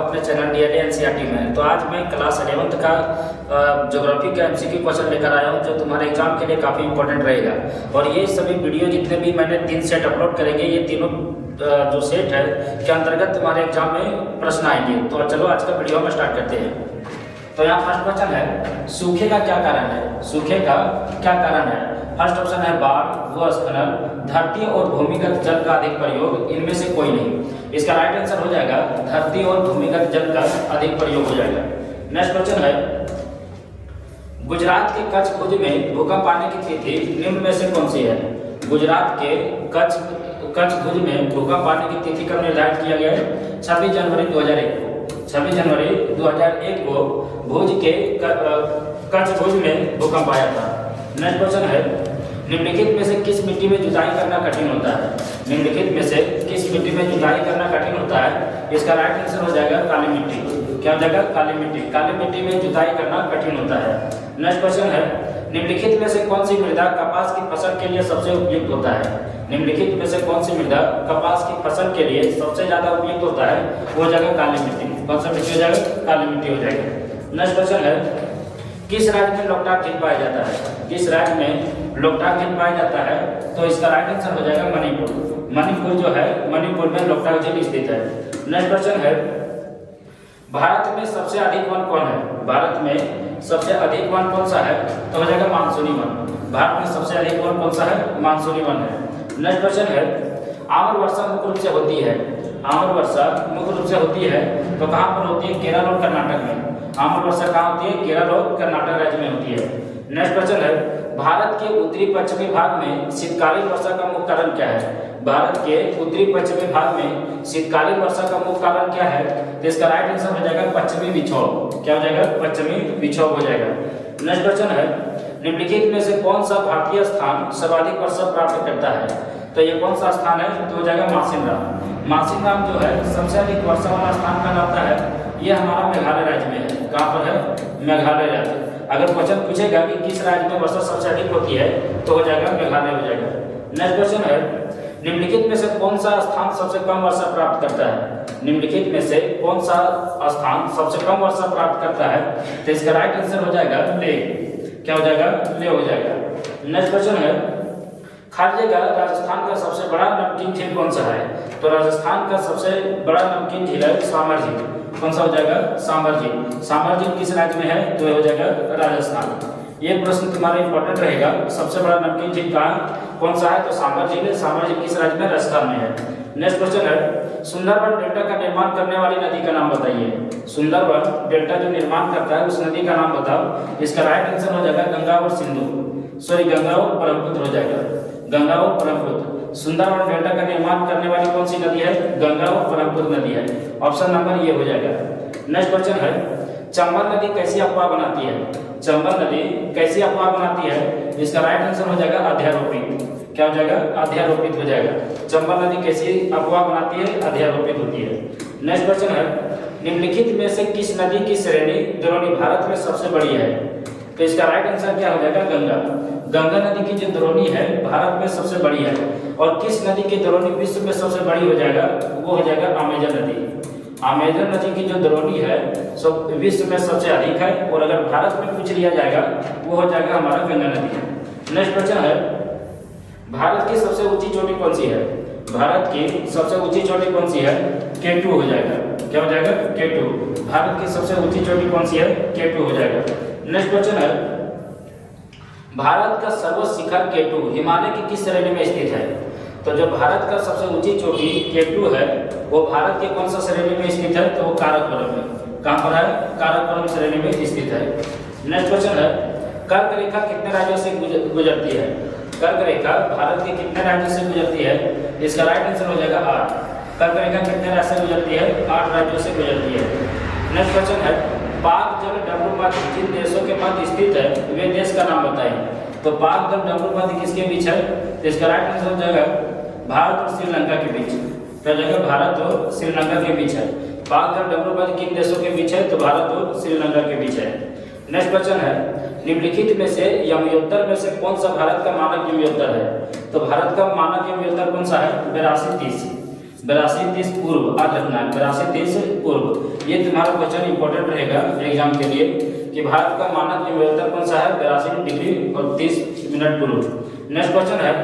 अपने channel DLA NCERT में। तो आज मैं क्लास 11th का ज्योग्राफी का एमसीक्यू क्वेश्चन लेकर आया हूं, जो तुम्हारे एग्जाम के लिए काफ़ी इंपॉर्टेंट रहेगा। और ये सभी वीडियो जितने भी मैंने 3 सेट अपलोड करेंगे, ये तीनों जो सेट है के अंतर्गत तुम्हारे एग्जाम में प्रश्न आएंगे। तो चलो आज का वीडियो में स्टार्ट करते हैं। तो यहाँ फर्स्ट क्वेश्चन है, सूखे का क्या कारण है? सूखे का क्या कारण है? फर्स्ट ऑप्शन है बाढ़, भूस्खलन, धरती और भूमिगत जल का अधिक प्रयोग, इनमें से कोई नहीं। इसका राइट आंसर हो जाएगा धरती और भूमिगत जल का अधिक प्रयोग हो जाएगा। नेक्स्ट क्वेश्चन है, गुजरात के कच्छ भुज में भूकंप आने की तिथि निम्न में से कौन सी है? गुजरात के कच्छ भुज में भूकंप आने की तिथि कब निर्धारित किया गया है? 26 जनवरी 2001 को। 26 जनवरी 2001 को भुज के कच्छ भुज में भूकंप आया था। नेक्स्ट क्वेश्चन है, निम्नलिखित में से किस मिट्टी में जुताई करना कठिन होता है? निम्नलिखित में से किस मिट्टी में जुताई करना कठिन होता है? इसका राइट आंसर हो जाएगा काली मिट्टी। क्या हो जाएगा? काली मिट्टी। काली मिट्टी में जुताई करना कठिन होता है। नेक्स्ट क्वेश्चन है, निम्नलिखित में से कौन सी मृदा कपास की फसल के लिए सबसे उपयुक्त होता है? निम्नलिखित में से कौन सी मृदा कपास की फसल के लिए सबसे ज्यादा उपयुक्त होता है? वो हो जाएगा काली मिट्टी। कौन सा मिट्टी हो जाएगा? काली मिट्टी हो जाएगा। नेक्स्ट क्वेश्चन है, किस राज्य में लोकटाक झील पाया जाता है? किस राज्य में लोकटाक झील पाया जाता है? तो इसका राइट आंसर हो जाएगा मणिपुर। मणिपुर जो है, मणिपुर में लोकटाक झील स्थित है। नेक्स्ट क्वेश्चन है, भारत में सबसे अधिक वन कौन है? भारत में सबसे अधिक वन कौन सा है? तो हो जाएगा मानसूनी वन। भारत में सबसे अधिक वन कौन सा है? मानसूनी वन है। नेक्स्ट क्वेश्चन है, आम्र वर्षा मुख्य रूप से होती है। आम्र वर्षा मुख्य रूप से होती है तो कहाँ पर होती है? केरल और कर्नाटक में। आम्र वर्षा कहाँ होती है? केरल और कर्नाटक राज्य में होती है। नेक्स्ट क्वेश्चन है, भारत के उत्तरी पश्चिमी भाग में शीतकालीन वर्षा का मुख्य कारण क्या है? भारत के उत्तरी पश्चिमी भाग में शीतकालीन वर्षा का मुख्य कारण क्या है? तो इसका राइट आंसर हो जाएगा पश्चिमी विक्षोभ। क्या हो जाएगा? पश्चिमी विक्षोभ हो जाएगा। नेक्स्ट क्वेश्चन है, निम्नलिखित में से कौन सा भारतीय स्थान सर्वाधिक वर्षा प्राप्त करता है? तो ये कौन सा स्थान है? तो हो जाएगा मासिनराम। मासिनराम जो है सबसे अधिक वर्षा वाला स्थान कहलाता है। ये हमारा मेघालय राज्य में है। कहाँ पर है? मेघालय राज्य। अगर क्वेश्चन पूछेगा कि किस राज्य में वर्षा सबसे अधिक होती है तो हो जाएगा मेघालय हो जाएगा। नेक्स्ट क्वेश्चन है, निम्नलिखित में से कौन सा स्थान सबसे कम वर्षा प्राप्त करता है? निम्नलिखित में से कौन सा स्थान सबसे कम वर्षा प्राप्त करता है? तो इसका राइट आंसर हो जाएगा ले। क्या हो जाएगा? ले हो जाएगा। नेक्स्ट क्वेश्चन है, खालिएगा राजस्थान का सबसे बड़ा नमकीन झील कौन सा है? तो राजस्थान का सबसे बड़ा नमकीन झील है सामर झील। कौन सा हो जाएगा? सामर झील। सामर झील किस राज्य में है? तो हो जाएगा राजस्थान। ये प्रश्न तुम्हारा इंपॉर्टेंट रहेगा। सबसे बड़ा नमकीन झील कहाँ कौन सा है? तो सामर झील है। सामर झील किस राज्य में? राजस्थान में है। नेक्स्ट क्वेश्चन है, सुंदरबन डेल्टा का निर्माण करने वाली नदी का नाम बताइए। सुंदरबन डेल्टा जो निर्माण करता है उस नदी का नाम बताओ। इसका राइट आंसर हो जाएगा गंगा और सिंधु। सॉरी, गंगा और ब्रह्मपुत्र हो जाएगा। गंगा और ब्रह्मपुत्र। सुंदरबन डेल्टा का निर्माण करने वाली कौन सी नदी है? गंगा और ब्रह्मपुत्र नदी है। ऑप्शन नंबर ये हो जाएगा। नेक्स्ट क्वेश्चन है, चंबल नदी कैसी अफवाह बनाती है? चंबल नदी कैसी अफवाह बनाती है? इसका राइट आंसर हो जाएगा अध्यारोपित। क्या हो जाएगा? अध्यारोपित हो जाएगा। चंबल नदी कैसी अफवाह बनाती है? अध्यारोपित होती है। नेक्स्ट क्वेश्चन है, निम्नलिखित में से किस नदी की श्रेणी द्रोणी भारत में सबसे बड़ी है? तो इसका राइट आंसर क्या हो जाएगा? गंगा। गंगा नदी की जो द्रोणी है भारत में सबसे बड़ी है। और किस नदी की द्रोणी विश्व में सबसे बड़ी हो जाएगा? वो हो जाएगा अमेजन नदी। अमेजन नदी की जो द्रोणी है सब विश्व में सबसे अधिक है। और अगर भारत में पूछ लिया जाएगा वो हो जाएगा हमारा गंगा नदी। नेक्स्ट क्वेश्चन है, भारत की सबसे ऊंची चोटी कौन सी है? भारत की सबसे ऊंची चोटी कौन सी है? K2 हो जाएगा। क्या हो जाएगा? K2। भारत की सबसे ऊंची चोटी कौन सी है? K2 हो जाएगा। नेक्स्ट क्वेश्चन है, भारत का सर्वोच्च शिखर K2 हिमालय की किस श्रेणी में स्थित है? तो जो भारत का सबसे ऊंची चोटी K2 है वो भारत के कौन सा श्रेणी में स्थित है? तो वो काराकोरम में। कहाँ पर है? काराकोरम श्रेणी में स्थित है। नेक्स्ट क्वेश्चन है, कर्क रेखा कितने राज्यों से गुजरती है? कर्क रेखा भारत के कितने राज्यों से गुजरती है? इसका राइट आंसर हो जाएगा 8। कर्क रेखा कितने राज्यों से गुजरती है? 8 राज्यों से गुजरती है। नेक्स्ट क्वेश्चन है, पाक जल डमरू मध्य जिन देशों के मध्य स्थित है वे देश का नाम बताइए। तो पाक जल डमरू मध्य किसके बीच है? तो इसका राइट आंसर हो जाएगा भारत और श्रीलंका के बीच। क्या हो जाएगा? भारत और श्रीलंका के बीच है। पाक जल डमरू मध्य किन देशों के बीच है? तो भारत और श्रीलंका के बीच है। नेक्स्ट क्वेश्चन है, निम्नलिखित में से यमयोत्तर में से कौन सा भारत का मानक यमयोत्तर है? तो भारत का मानक यमयोत्तर कौन सा है? 8230। 82-30 पूर्व, याद रखना है 82-30 पूर्व। ये तुम्हारा क्वेश्चन इंपॉर्टेंट रहेगा एग्जाम के लिए कि भारत का मानक विवेचन कौन सा है, 82 डिग्री और 30 मिनट पूर्व। नेक्स्ट क्वेश्चन है,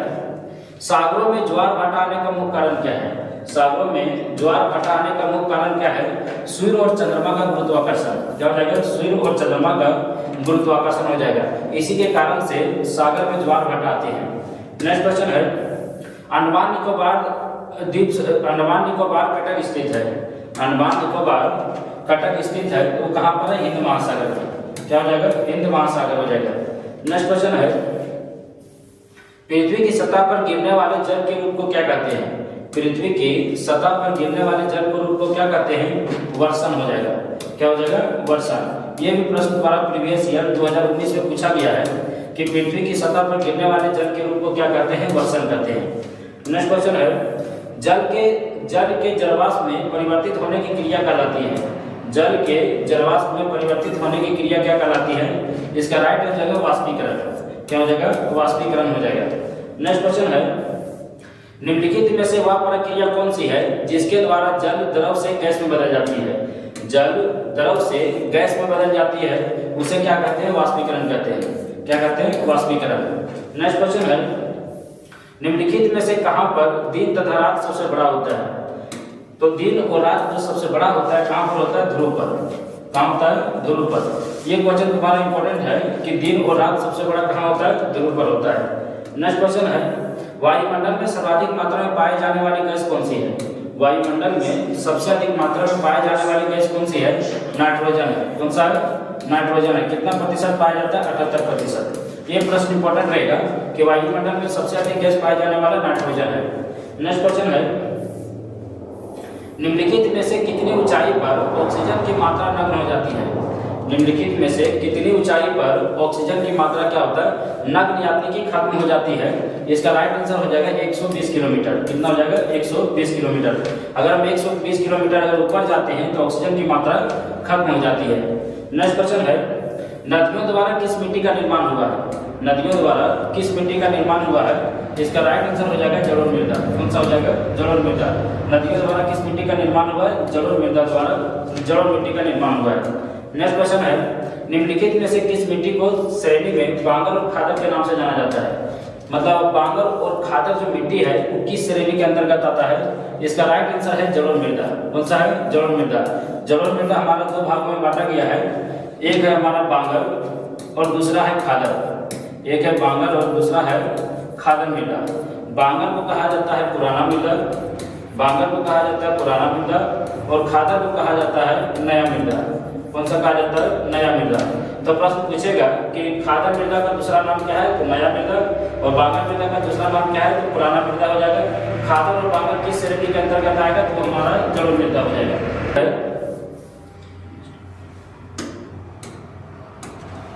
सागरों में ज्वार भाटा आने का मुख्य कारण क्या है? सागरों में ज्वार भाटा आने का मुख्य कारण क्या है? सूर्य और चंद्रमा का गुरुत्वाकर्षण। क्या हो जाएगा? सूर्य और चंद्रमा का गुरुत्वाकर्षण हो जाएगा, इसी के कारण से सागर में ज्वार भाटा आते हैं। नेक्स्ट क्वेश्चन है, अंडमान निकोबार द्वीप, अंडमान निकोबार कटक स्थित है। अंडमान निकोबार कटक स्थित है, वो कहाँ पर है? हिंद महासागर में। क्या हो जाएगा? हिंद महासागर हो जाएगा। नेक्स्ट क्वेश्चन है, पृथ्वी की सतह पर गिरने वाले जल के रूप को क्या कहते हैं? पृथ्वी की सतह पर गिरने वाले जल के रूप को क्या कहते हैं? वर्षण हो जाएगा। क्या हो जाएगा? वर्षण। ये भी प्रश्न द्वारा प्रीवियस ईयर 2019 में पूछा गया है कि पृथ्वी की सतह पर गिरने वाले जल के रूप को क्या कहते हैं? वर्षण कहते हैं। नेक्स्ट क्वेश्चन है, जल के जलवाष्प में परिवर्तित होने की क्रिया कहलाती है। जल के जलवाष्प में परिवर्तित होने की क्रिया क्या कहलाती है? इसका राइट हो जाएगा वाष्पीकरण। क्या हो जाएगा? वाष्पीकरण हो जाएगा। नेक्स्ट क्वेश्चन है, निम्नलिखित में से वह प्रक्रिया कौन सी है जिसके द्वारा जल द्रव से गैस में बदल जाती है? जल द्रव से गैस में बदल जाती है, उसे क्या कहते हैं? वाष्पीकरण कहते हैं। क्या कहते हैं? वाष्पीकरण। नेक्स्ट क्वेश्चन है, निम्नलिखित में से कहां पर दिन तथा रात सबसे बड़ा होता है? तो दिन और रात जो सबसे बड़ा होता है कहां पर होता है? ध्रुव पर। कहां होता है? ध्रुव पर। ये क्वेश्चन तुम्हारा इंपॉर्टेंट है कि दिन और रात सबसे बड़ा कहां होता है? ध्रुव पर होता है। नेक्स्ट क्वेश्चन है, वायुमंडल में सर्वाधिक मात्रा में पाई जाने वाली गैस कौन सी है? वायुमंडल में सबसे अधिक मात्रा में पाई जाने वाली गैस कौन सी है? नाइट्रोजन है। कौन सा है? नाइट्रोजन है। कितना प्रतिशत पाया जाता है? 78%। ये प्रश्न इंपॉर्टेंट रहेगा कि वायुमंडल में सबसे अधिक गैस पाई जाने वाला नाइट्रोजन है। नेक्स्ट क्वेश्चन है, निम्नलिखित में से कितनी ऊंचाई पर ऑक्सीजन की मात्रा नग्न हो जाती है? निम्नलिखित में से कितनी ऊंचाई पर ऑक्सीजन की मात्रा क्या होता है? नग्न यानी कि खत्म हो जाती है। इसका राइट आंसर हो जाएगा 120 किलोमीटर। कितना हो जाएगा? 120 किलोमीटर। अगर हम 120 किलोमीटर अगर ऊपर जाते हैं तो ऑक्सीजन की मात्रा खत्म हो जाती है। नेक्स्ट क्वेश्चन है, नदियों द्वारा किस मिट्टी का निर्माण हुआ है? नदियों द्वारा किस मिट्टी का निर्माण हुआ है? इसका राइट आंसर हो जाएगा जलोढ़ मृदा। कौन सा हो जाएगा? जलोढ़ मृदा। नदियों द्वारा किस मिट्टी का निर्माण हुआ है? जलोढ़ मृदा द्वारा जलोढ़ मिट्टी का निर्माण हुआ है। नेक्स्ट क्वेश्चन है, निम्नलिखित में से किस मिट्टी को श्रेणी में बांगर और खादर के नाम से जाना जाता है? मतलब बांगर और खादर जो मिट्टी है वो किस श्रेणी के अंतर्गत आता है? इसका राइट आंसर है जलोढ़ मृदा। कौन सा है? जलोढ़ मृदा। जलोढ़ मृदा हमारा दो भागों में बांटा गया है, एक है हमारा बांगर और दूसरा है खादर। एक है बांगर और दूसरा है खादर मृदा। बांगर को कहा जाता है पुराना मृदा, बांगर को कहा जाता है पुराना मृदा, और खादर को कहा जाता है नया मृदा। कौन सा कहा जाता है? नया मृदा। तो प्रश्न पूछेगा कि खादर मृदा का दूसरा नाम क्या है? तो नया मृदा। और बांगर मृदा का दूसरा नाम क्या है? तो पुराना मृदा हो जाएगा। खादर और बांगर किस श्रेणी के अंतर्गत आएगा? तो हमारा जलोढ़ मृदा हो जाएगा।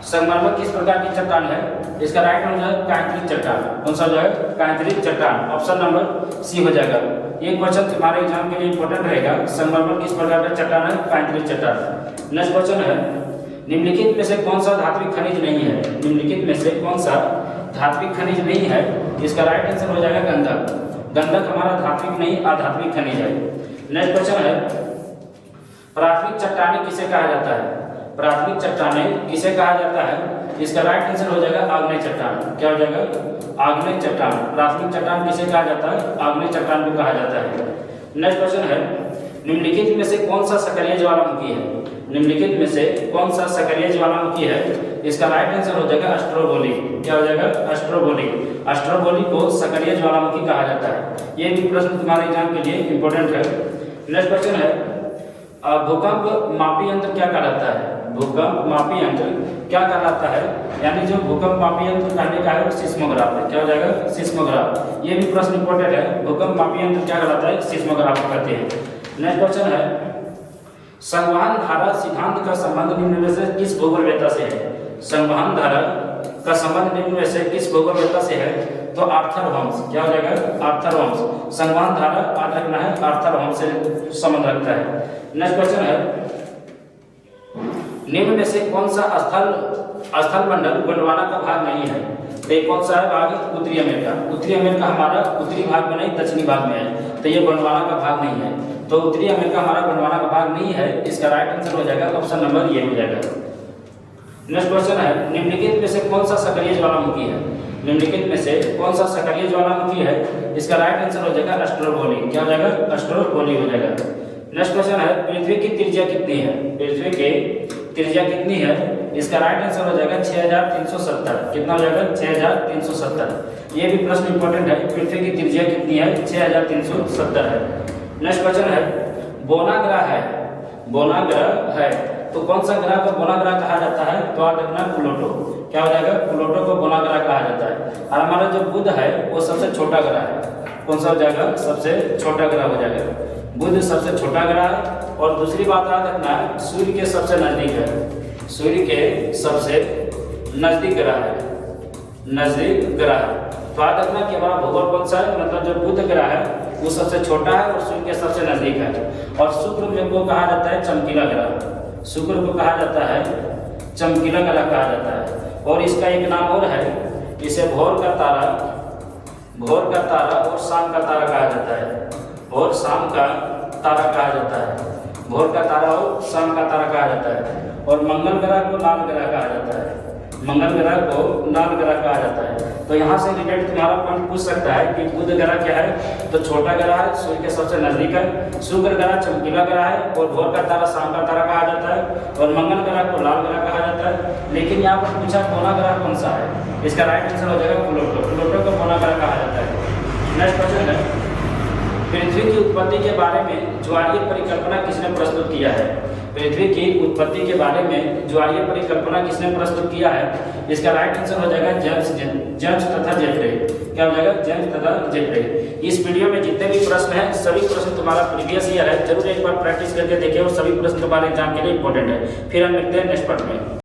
संगमरमर किस प्रकार की चट्टान है? इसका राइट हो जाएगा कांतरिक चट्टान। कौन सा हो जाएगा? कांतरिक चट्टान। ऑप्शन नंबर सी हो जाएगा। ये क्वेश्चन तुम्हारे एग्जाम के लिए इंपॉर्टेंट रहेगा। संगमरमर किस प्रकार का चट्टान है? कांतरिक चट्टान। नेक्स्ट क्वेश्चन है, निम्नलिखित में से कौन सा धात्विक खनिज नहीं है? निम्नलिखित में से कौन सा धात्विक खनिज नहीं है? इसका राइट आंसर हो जाएगा गंधक। गंधक हमारा धात्विक नहीं अधात्विक खनिज है। नेक्स्ट क्वेश्चन है, प्राथमिक चट्टानें किसे कहा जाता है? प्राथमिक चट्टानें किसे कहा जाता है? इसका राइट आंसर हो जाएगा आग्नेय चट्टान। क्या हो जाएगा? आग्नेय चट्टान। प्राथमिक चट्टान किसे कहा जाता है? आग्नेय चट्टान को कहा जाता है। नेक्स्ट क्वेश्चन है, निम्नलिखित में से कौन सा सक्रिय ज्वालामुखी है? निम्नलिखित में से कौन सा सक्रिय ज्वालामुखी है? इसका राइट आंसर हो जाएगा अस्ट्रोबोली। क्या हो जाएगा? अस्ट्रोबोली। अस्ट्रोबोली को सक्रिय ज्वालामुखी कहा जाता है। ये भी प्रश्न तुम्हारे एग्जाम के लिए इंपॉर्टेंट है। नेक्स्ट क्वेश्चन है, भूकंप मापी यंत्र क्या कहलाता है? भूकंप मापी यंत्र क्या कहलाता है? यानी जो भूकंप मापी यंत्र कहने का है वो सिस्मोग्राफ है। क्या हो जाएगा? सिस्मोग्राफ। ये भी प्रश्न इंपॉर्टेंट है। भूकंप मापी यंत्र क्या कहलाता है? सिस्मोग्राफ कहते हैं। नेक्स्ट क्वेश्चन है, संवहन धारा सिद्धांत का संबंध निम्न में से किस भूगोलवेत्ता से है? संवहन धारा का संबंध निम्न में से किस भूगोलवेत्ता से है? तो आर्थर होम्स। क्या हो जाएगा? Arthur Holmes. संवहन धारा याद रखना है आर्थर होम्स से संबंध रखता है। नेक्स्ट क्वेश्चन है, निम्न में से कौन सा स्थल मंडल गोंडवाना का भाग नहीं है? तो ये कौन सा है भाग? उत्तरी अमेरिका। उत्तरी अमेरिका हमारा उत्तरी भाग में नहीं, दक्षिणी भाग में है, तो ये गोंडवाना का भाग नहीं है। तो उत्तरी अमेरिका हमारा गोंडवाना का भाग नहीं है। इसका राइट आंसर हो जाएगा ऑप्शन नंबर ये हो जाएगा। नेक्स्ट क्वेश्चन है, निम्नलिखित में से कौन सा सक्रिय ज्वालामुखी है? निम्नलिखित में से कौन सा सक्रिय ज्वालामुखी है? इसका राइट आंसर हो जाएगा एस्ट्रोबोली। क्या हो जाएगा? एस्ट्रोबोली हो जाएगा। नेक्स्ट क्वेश्चन है, पृथ्वी की त्रिज्या कितनी है? पृथ्वी की त्रिज्या कितनी है? इसका राइट आंसर हो जाएगा 6370। कितना हो जाएगा? 6370। ये भी प्रश्न इंपॉर्टेंट है, पृथ्वी की त्रिज्या कितनी है? 6370 है। नेक्स्ट क्वेश्चन है, बोना ग्रह है, बोना ग्रह है, तो कौन सा ग्रह को बोना ग्रह कहा जाता है? तो आप देखना प्लूटो। क्या हो जाएगा? प्लूटो को बोना ग्रह कहा जाता है। और हमारा जो बुध है वो सबसे छोटा ग्रह है। कौन सा हो जाएगा? सबसे छोटा ग्रह हो जाएगा। बुध सबसे छोटा ग्रह है। और दूसरी बात याद रखना है, सूर्य के सबसे नजदीक है। सूर्य के सबसे नजदीक ग्रह है, नजदीक ग्रह। तो याद रखना कि हमारा भूगोल कौन सा है, मतलब जो बुध ग्रह है वो सबसे छोटा है और सूर्य के सबसे नजदीक है। और शुक्र में को कहा जाता है चमकीला ग्रह। शुक्र को कहा जाता है चमकीला ग्रह कहा जाता है। और इसका एक नाम और है, इसे भोर का तारा और शाम का तारा कहा जाता है। और शाम का तारा कहा जाता है। भोर का तारा और शाम का तारा कहा जाता है। और मंगल ग्रह को लाल ग्रह कहा जाता है। मंगल ग्रह को लाल ग्रह कहा जाता है। तो यहाँ से रिलेटेड तुम्हारा पॉइंट पूछ सकता है कि बुध ग्रह क्या है? तो छोटा ग्रह है, सूर्य के सबसे नजदीक है। शुक्र ग्रह चमकीला ग्रह है और भोर का तारा शाम का तारा कहा जाता है। और मंगल ग्रह को लाल ग्रह कहा जाता है। लेकिन यहाँ पर पूछा बोना ग्रह कौन सा है? इसका राइट आंसर हो जाएगा प्लूटो। प्लूटो को बोना ग्रह कहा जाता है। नेक्स्ट क्वेश्चन है, पृथ्वी की उत्पत्ति के बारे में ज्वारीय परिकल्पना किसने प्रस्तुत किया है? पृथ्वी की उत्पत्ति के बारे में ज्वारीय परिकल्पना किसने प्रस्तुत किया है? इसका राइट आंसर हो जाएगा जेम्स तथा जेफ्रे। क्या हो जाएगा? जेम्स तथा जेफ्रे। इस वीडियो में जितने भी प्रश्न हैं सभी प्रश्न तुम्हारा प्रीवियस ईयर है, जरूर एक बार प्रैक्टिस करके देखिए और सभी प्रश्न तुम्हारे एग्जाम के लिए इंपॉर्टेंट है। फिर हम मिलते हैं नेक्स्ट पार्ट में।